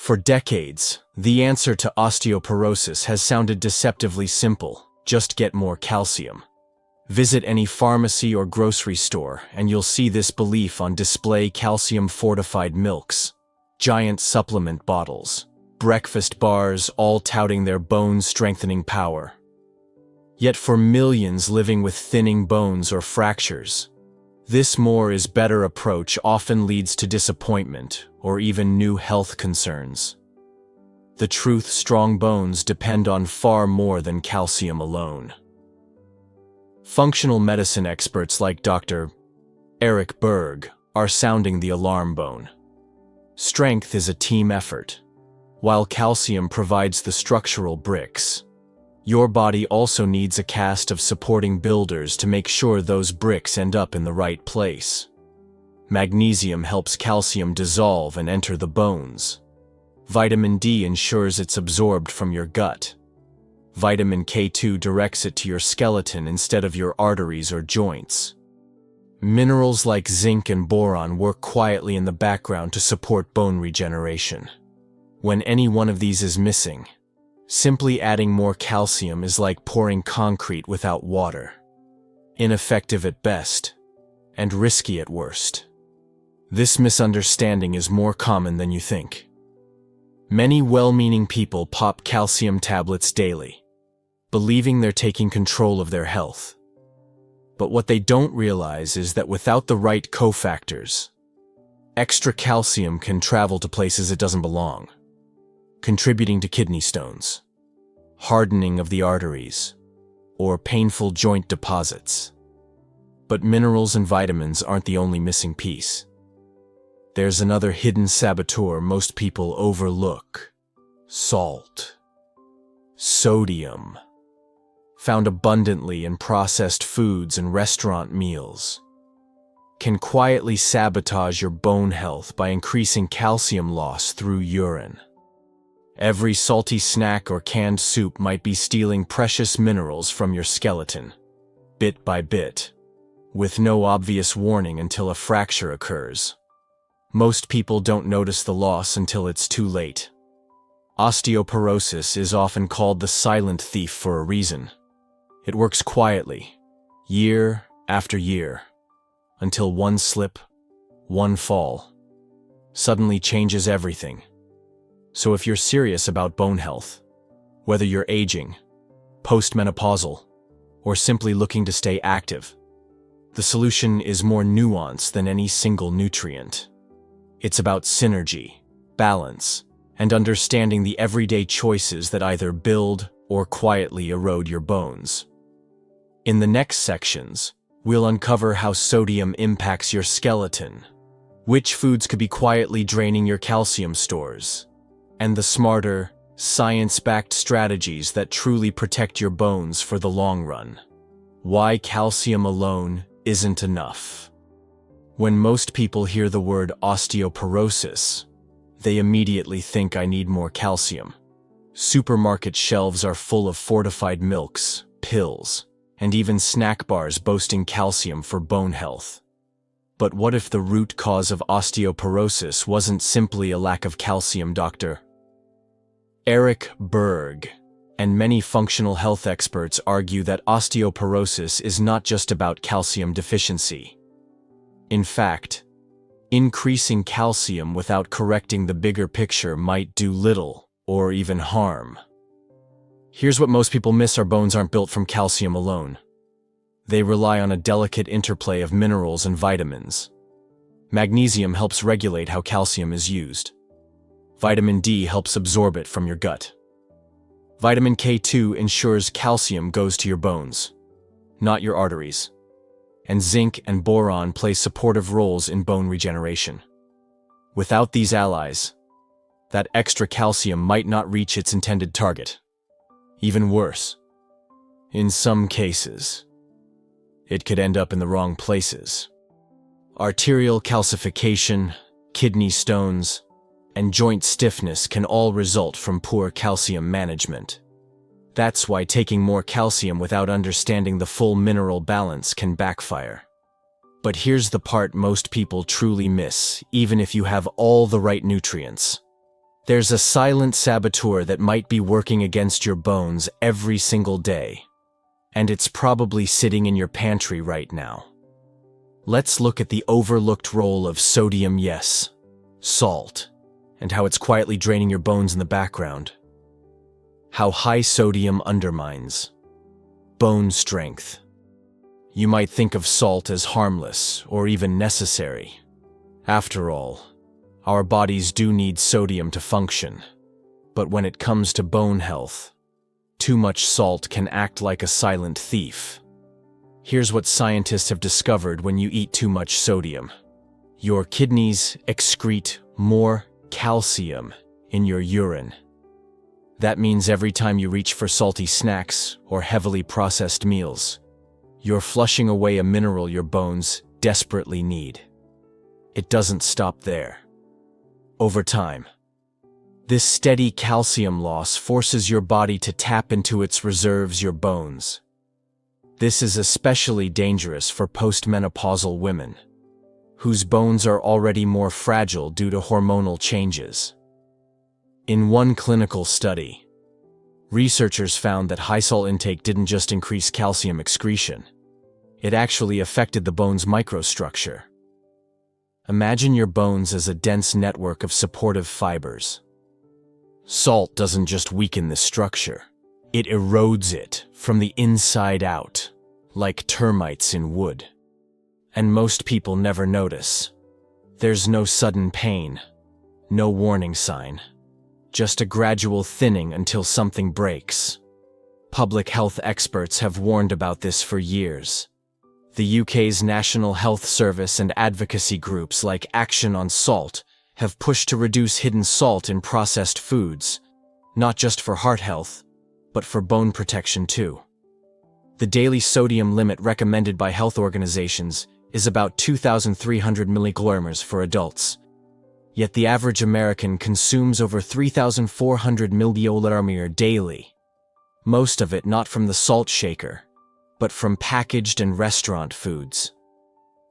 For decades, the answer to osteoporosis has sounded deceptively simple: just get more calcium. Visit any pharmacy or grocery store and you'll see this belief on display: calcium-fortified milks, giant supplement bottles, breakfast bars, all touting their bone-strengthening power. Yet for millions living with thinning bones or fractures, this more is better approach often leads to disappointment or even new health concerns. The truth: strong bones depend on far more than calcium alone. Functional medicine experts like Dr. Eric Berg are sounding the alarm bone. Strength is a team effort. While calcium provides the structural bricks, your body also needs a cast of supporting builders to make sure those bricks end up in the right place. Magnesium helps calcium dissolve and enter the bones. Vitamin D ensures it's absorbed from your gut. Vitamin K2 directs it to your skeleton instead of your arteries or joints. Minerals like zinc and boron work quietly in the background to support bone regeneration. When any one of these is missing, simply adding more calcium is like pouring concrete without water. Ineffective at best, and risky at worst. This misunderstanding is more common than you think. Many well-meaning people pop calcium tablets daily, believing they're taking control of their health. But what they don't realize is that without the right cofactors, extra calcium can travel to places it doesn't belong, contributing to kidney stones, hardening of the arteries, or painful joint deposits. But minerals and vitamins aren't the only missing piece. There's another hidden saboteur most people overlook: salt. Sodium, found abundantly in processed foods and restaurant meals, can quietly sabotage your bone health by increasing calcium loss through urine. Every salty snack or canned soup might be stealing precious minerals from your skeleton, bit by bit, with no obvious warning until a fracture occurs. Most people don't notice the loss until it's too late. Osteoporosis is often called the silent thief for a reason. It works quietly, year after year, until one slip, one fall, suddenly changes everything. So if you're serious about bone health, whether you're aging, postmenopausal, or simply looking to stay active, the solution is more nuanced than any single nutrient. It's about synergy, balance, and understanding the everyday choices that either build or quietly erode your bones. In the next sections, we'll uncover how sodium impacts your skeleton, which foods could be quietly draining your calcium stores, and the smarter, science-backed strategies that truly protect your bones for the long run. Why calcium alone isn't enough. When most people hear the word osteoporosis, they immediately think I need more calcium. Supermarket shelves are full of fortified milks, pills, and even snack bars boasting calcium for bone health. But what if the root cause of osteoporosis wasn't simply a lack of calcium? Dr. Eric Berg and many functional health experts argue that osteoporosis is not just about calcium deficiency. In fact, increasing calcium without correcting the bigger picture might do little or even harm. Here's what most people miss: our bones aren't built from calcium alone. They rely on a delicate interplay of minerals and vitamins. Magnesium helps regulate how calcium is used. Vitamin D helps absorb it from your gut. Vitamin K2 ensures calcium goes to your bones, not your arteries. And zinc and boron play supportive roles in bone regeneration. Without these allies, that extra calcium might not reach its intended target. Even worse, in some cases, it could end up in the wrong places. Arterial calcification, kidney stones, and joint stiffness can all result from poor calcium management. That's why taking more calcium without understanding the full mineral balance can backfire. But here's the part most people truly miss: even if you have all the right nutrients, There's a silent saboteur that might be working against your bones every single day, and it's probably sitting in your pantry right now. Let's look at the overlooked role of sodium, yes, salt, and how it's quietly draining your bones in the background. How high sodium undermines bone strength. You might think of salt as harmless or even necessary. After all, our bodies do need sodium to function. But when it comes to bone health, too much salt can act like a silent thief. Here's what scientists have discovered when you eat too much sodium. Your kidneys excrete more calcium in your urine. That means every time you reach for salty snacks or heavily processed meals, you're flushing away a mineral your bones desperately need. It doesn't stop there. Over time, this steady calcium loss forces your body to tap into its reserves, your bones. This is especially dangerous for postmenopausal women, whose bones are already more fragile due to hormonal changes. In one clinical study, researchers found that high salt intake didn't just increase calcium excretion, it actually affected the bone's microstructure. Imagine your bones as a dense network of supportive fibers. Salt doesn't just weaken this structure, it erodes it from the inside out, like termites in wood. And most people never notice. There's no sudden pain, no warning sign, just a gradual thinning until something breaks. Public health experts have warned about this for years. The UK's National Health Service and advocacy groups like Action on Salt have pushed to reduce hidden salt in processed foods, not just for heart health, but for bone protection too. The daily sodium limit recommended by health organizations is about 2,300 milligrammes for adults. Yet the average American consumes over 3,400 milligrammes daily, most of it not from the salt shaker, but from packaged and restaurant foods.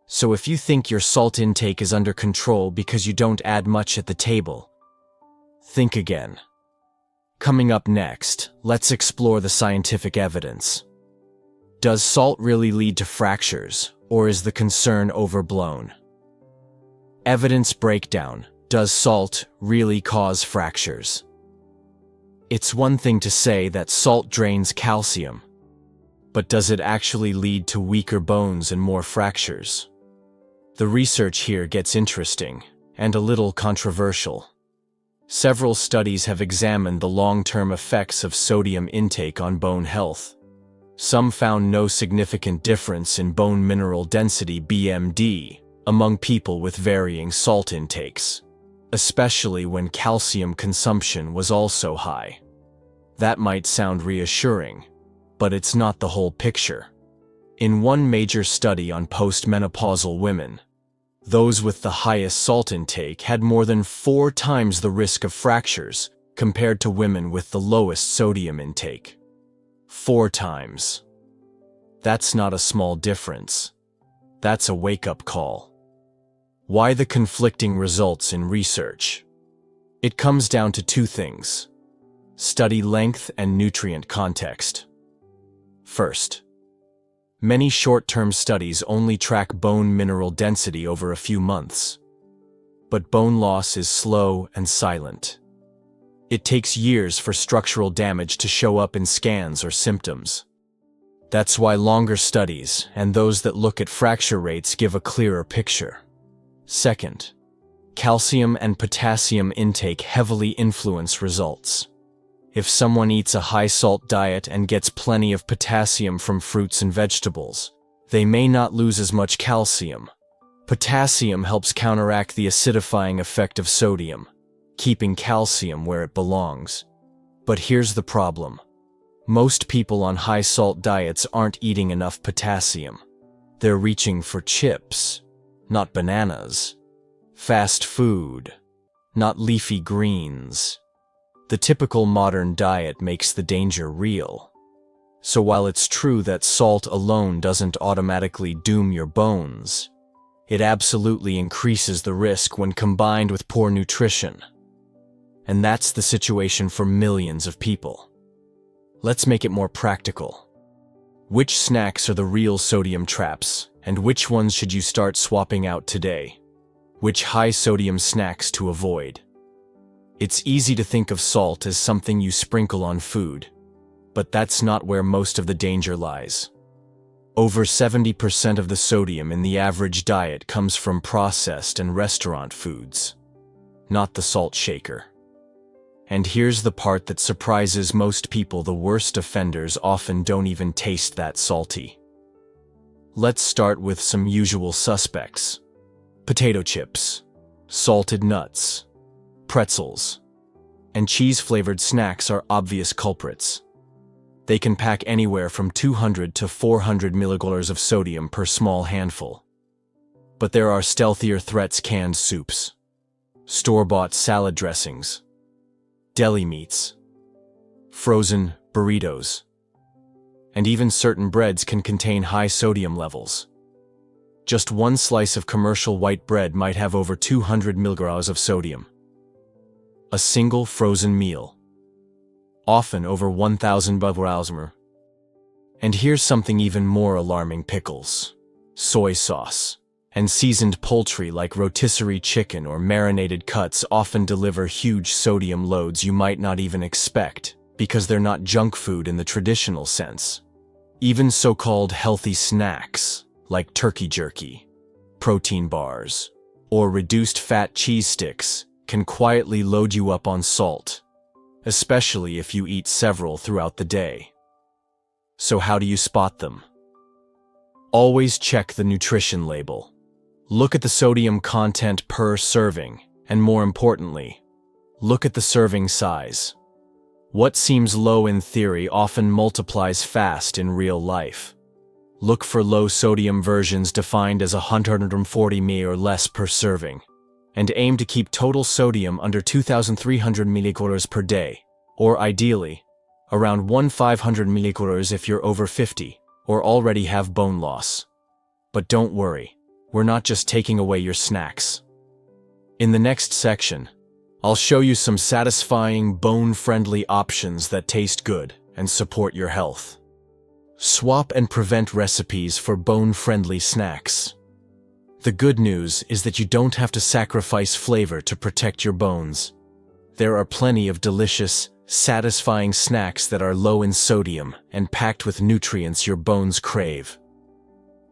So if you think your salt intake is under control because you don't add much at the table, think again. Coming up next, let's explore the scientific evidence. Does salt really lead to fractures, or is the concern overblown? Evidence breakdown. Does salt really cause fractures? It's one thing to say that salt drains calcium, but does it actually lead to weaker bones and more fractures? The research here gets interesting and a little controversial. Several studies have examined the long-term effects of sodium intake on bone health. Some found no significant difference in bone mineral density (BMD) among people with varying salt intakes, especially when calcium consumption was also high. That might sound reassuring, but it's not the whole picture. In one major study on postmenopausal women, those with the highest salt intake had more than 4 times the risk of fractures compared to women with the lowest sodium intake. 4 times. That's not a small difference. That's a wake-up call. Why the conflicting results in research? It comes down to 2 things: study length and nutrient context. First, many short-term studies only track bone mineral density over a few months. But bone loss is slow and silent. It takes years for structural damage to show up in scans or symptoms. That's why longer studies, and those that look at fracture rates, give a clearer picture. Second, calcium and potassium intake heavily influence results. If someone eats a high-salt diet and gets plenty of potassium from fruits and vegetables, they may not lose as much calcium. Potassium helps counteract the acidifying effect of sodium, keeping calcium where it belongs. But here's the problem. Most people on high-salt diets aren't eating enough potassium. They're reaching for chips, not bananas. Fast food, not leafy greens. The typical modern diet makes the danger real. So while it's true that salt alone doesn't automatically doom your bones, it absolutely increases the risk when combined with poor nutrition. And that's the situation for millions of people. Let's make it more practical. Which snacks are the real sodium traps, and which ones should you start swapping out today? Which high-sodium snacks to avoid? It's easy to think of salt as something you sprinkle on food, but that's not where most of the danger lies. Over 70% of the sodium in the average diet comes from processed and restaurant foods, not the salt shaker. And here's the part that surprises most people: the worst offenders often don't even taste that salty. Let's start with some usual suspects. Potato chips, salted nuts, pretzels, and cheese-flavored snacks are obvious culprits. They can pack anywhere from 200 to 400 milligaules of sodium per small handful. But there are stealthier threats: canned soups, store-bought salad dressings, deli meats, frozen burritos, and even certain breads can contain high sodium levels. Just one slice of commercial white bread might have over 200 milligrams of sodium. A single frozen meal, often over 1,000 milligrams. And here's something even more alarming: pickles, soy sauce, and seasoned poultry like rotisserie chicken or marinated cuts often deliver huge sodium loads you might not even expect, because they're not junk food in the traditional sense. Even so-called healthy snacks, like turkey jerky, protein bars, or reduced fat cheese sticks, can quietly load you up on salt, especially if you eat several throughout the day. So how do you spot them? Always check the nutrition label. Look at the sodium content per serving, and more importantly, look at the serving size. What seems low in theory often multiplies fast in real life. Look for low-sodium versions defined as 140 mg or less per serving, and aim to keep total sodium under 2,300 millicalors per day, or ideally, around 1,500 millicalors if you're over 50 or already have bone loss. But don't worry, we're not just taking away your snacks. In the next section, I'll show you some satisfying, bone-friendly options that taste good and support your health. Swap and prevent recipes for bone-friendly snacks. The good news is that you don't have to sacrifice flavor to protect your bones. There are plenty of delicious, satisfying snacks that are low in sodium and packed with nutrients your bones crave.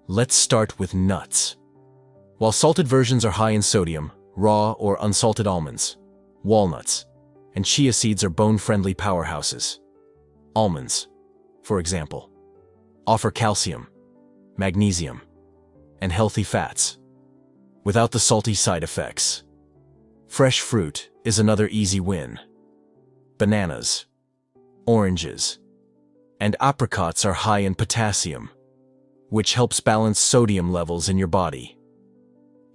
Let's start with nuts. While salted versions are high in sodium, raw or unsalted almonds, walnuts, and chia seeds are bone-friendly powerhouses. Almonds, for example, offer calcium, magnesium, and healthy fats, without the salty side effects. Fresh fruit is another easy win. Bananas, oranges, and apricots are high in potassium, which helps balance sodium levels in your body.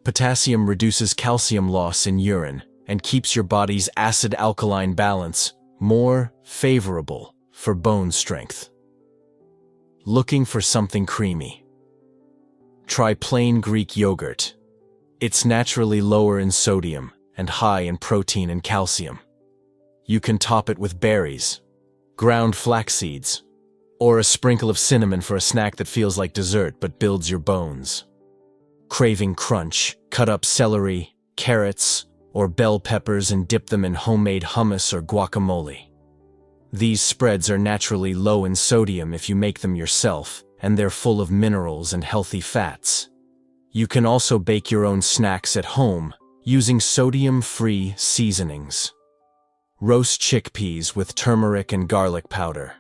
Potassium reduces calcium loss in urine and keeps your body's acid-alkaline balance more favorable for bone strength. Looking for something creamy? Try plain Greek yogurt. It's naturally lower in sodium and high in protein and calcium. You can top it with berries, ground flax seeds, or a sprinkle of cinnamon for a snack that feels like dessert but builds your bones. Craving crunch? Cut up celery, carrots, or bell peppers and dip them in homemade hummus or guacamole. These spreads are naturally low in sodium if you make them yourself, and they're full of minerals and healthy fats. You can also bake your own snacks at home using sodium-free seasonings. Roast chickpeas with turmeric and garlic powder.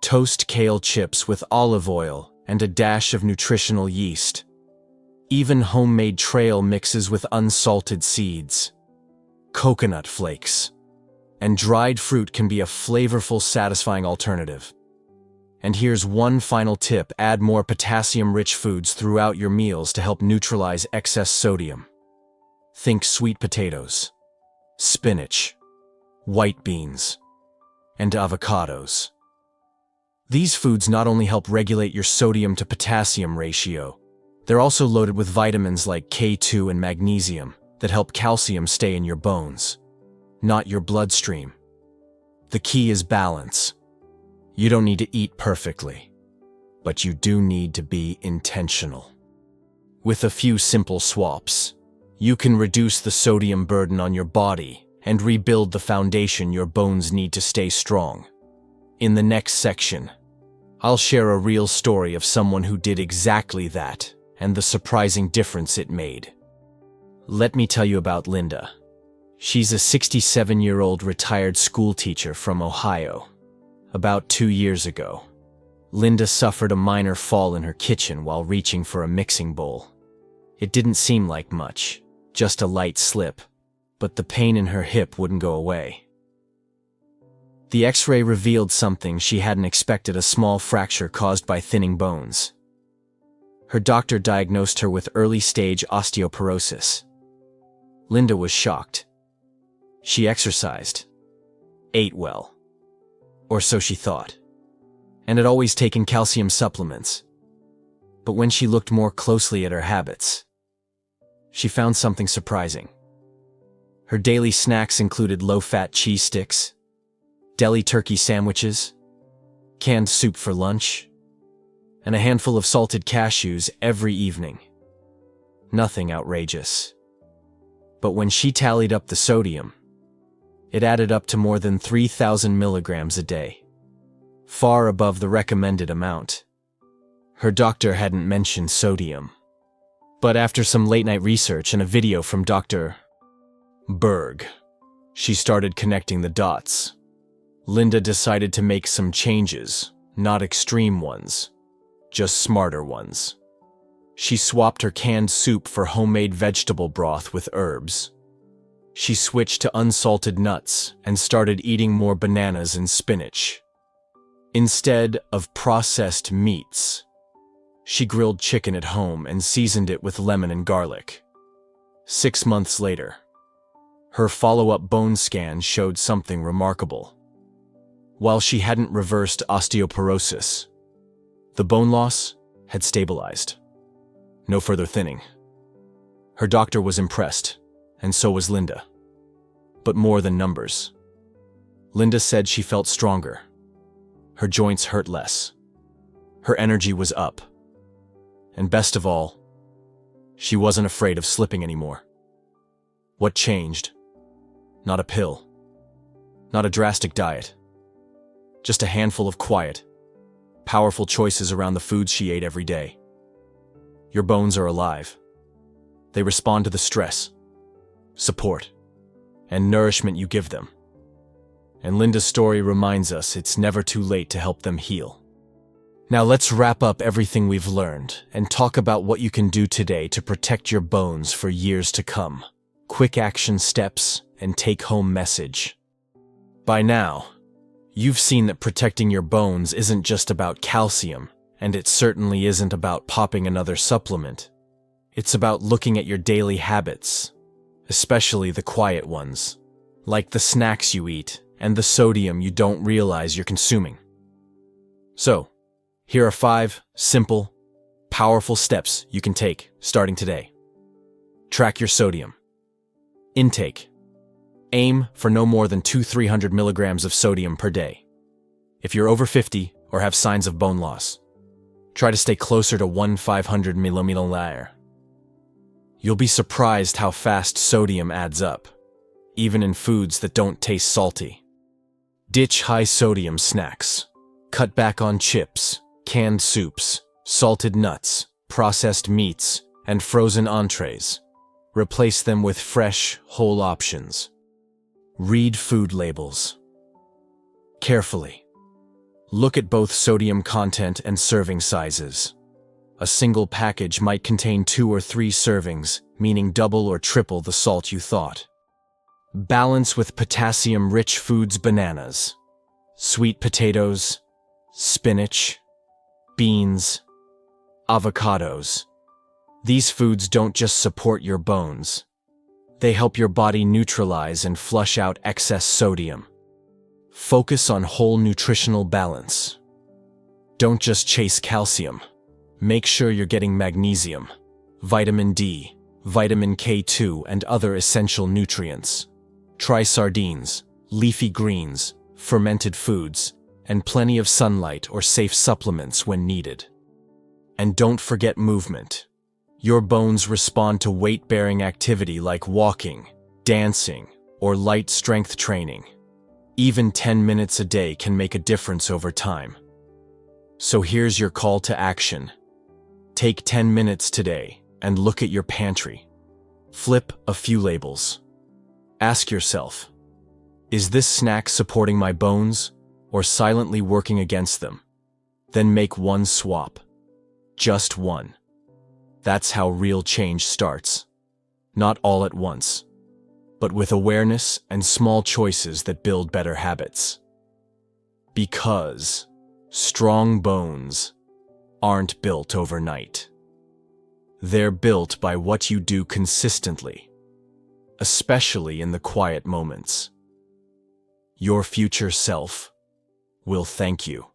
Toast kale chips with olive oil and a dash of nutritional yeast. Even homemade trail mixes with unsalted seeds. Coconut flakes and dried fruit can be a flavorful, satisfying alternative. And here's one final tip: add more potassium-rich foods throughout your meals to help neutralize excess sodium. Think sweet potatoes, spinach, white beans, and avocados. These foods not only help regulate your sodium to potassium ratio, they're also loaded with vitamins like K2 and magnesium that help calcium stay in your bones. not your bloodstream. The key is balance. You don't need to eat perfectly, but you do need to be intentional. With a few simple swaps, you can reduce the sodium burden on your body and rebuild the foundation your bones need to stay strong. In the next section, I'll share a real story of someone who did exactly that and the surprising difference it made. Let me tell you about Linda. She's a 67-year-old retired school teacher from Ohio. About 2 years ago, Linda suffered a minor fall in her kitchen while reaching for a mixing bowl. It didn't seem like much, just a light slip, but the pain in her hip wouldn't go away. The X-ray revealed something she hadn't expected: a small fracture caused by thinning bones. Her doctor diagnosed her with early-stage osteoporosis. Linda was shocked. She exercised, ate well, or so she thought, and had always taken calcium supplements. But when she looked more closely at her habits, she found something surprising. Her daily snacks included low-fat cheese sticks, deli turkey sandwiches, canned soup for lunch, and a handful of salted cashews every evening. Nothing outrageous. But when she tallied up the sodium, it added up to more than 3,000 milligrams a day, far above the recommended amount. Her doctor hadn't mentioned sodium, but after some late-night research and a video from Dr. Berg, she started connecting the dots. Linda decided to make some changes, not extreme ones, just smarter ones. She swapped her canned soup for homemade vegetable broth with herbs. She switched to unsalted nuts and started eating more bananas and spinach. Instead of processed meats, she grilled chicken at home and seasoned it with lemon and garlic. 6 months later, her follow-up bone scan showed something remarkable. While she hadn't reversed osteoporosis, the bone loss had stabilized. No further thinning. Her doctor was impressed, and so was Linda. But more than numbers. Linda said she felt stronger. Her joints hurt less. Her energy was up. And best of all, she wasn't afraid of slipping anymore. What changed? Not a pill. Not a drastic diet. Just a handful of quiet, powerful choices around the foods she ate every day. Your bones are alive. They respond to the stress, support, and nourishment you give them. And Linda's story reminds us it's never too late to help them heal. Now let's wrap up everything we've learned and talk about what you can do today to protect your bones for years to come. Quick action steps and take-home message. By now, you've seen that protecting your bones isn't just about calcium, and it certainly isn't about popping another supplement. It's about looking at your daily habits, especially the quiet ones, like the snacks you eat and the sodium you don't realize you're consuming. So, here are 5 simple, powerful steps you can take starting today. Track your sodium intake. Aim for no more than 200-300 milligrams of sodium per day. If you're over 50 or have signs of bone loss, try to stay closer to 1/500 milliliter. You'll be surprised how fast sodium adds up, even in foods that don't taste salty. Ditch high-sodium snacks. Cut back on chips, canned soups, salted nuts, processed meats, and frozen entrees. Replace them with fresh, whole options. Read food labels carefully. Look at both sodium content and serving sizes. A single package might contain 2 or 3 servings, meaning double or triple the salt you thought. Balance with potassium-rich foods: bananas, sweet potatoes, spinach, beans, avocados. These foods don't just support your bones. They help your body neutralize and flush out excess sodium. Focus on whole nutritional balance. Don't just chase calcium. Make sure you're getting magnesium, vitamin D, vitamin K2, and other essential nutrients. Try sardines, leafy greens, fermented foods, and plenty of sunlight or safe supplements when needed. And don't forget movement. Your bones respond to weight-bearing activity like walking, dancing, or light strength training. Even 10 minutes a day can make a difference over time. So here's your call to action. Take 10 minutes today and look at your pantry. Flip a few labels. Ask yourself, is this snack supporting my bones or silently working against them? Then make one swap. Just one. That's how real change starts. Not all at once, but with awareness and small choices that build better habits. Because strong bones aren't built overnight. They're built by what you do consistently, especially in the quiet moments. Your future self will thank you.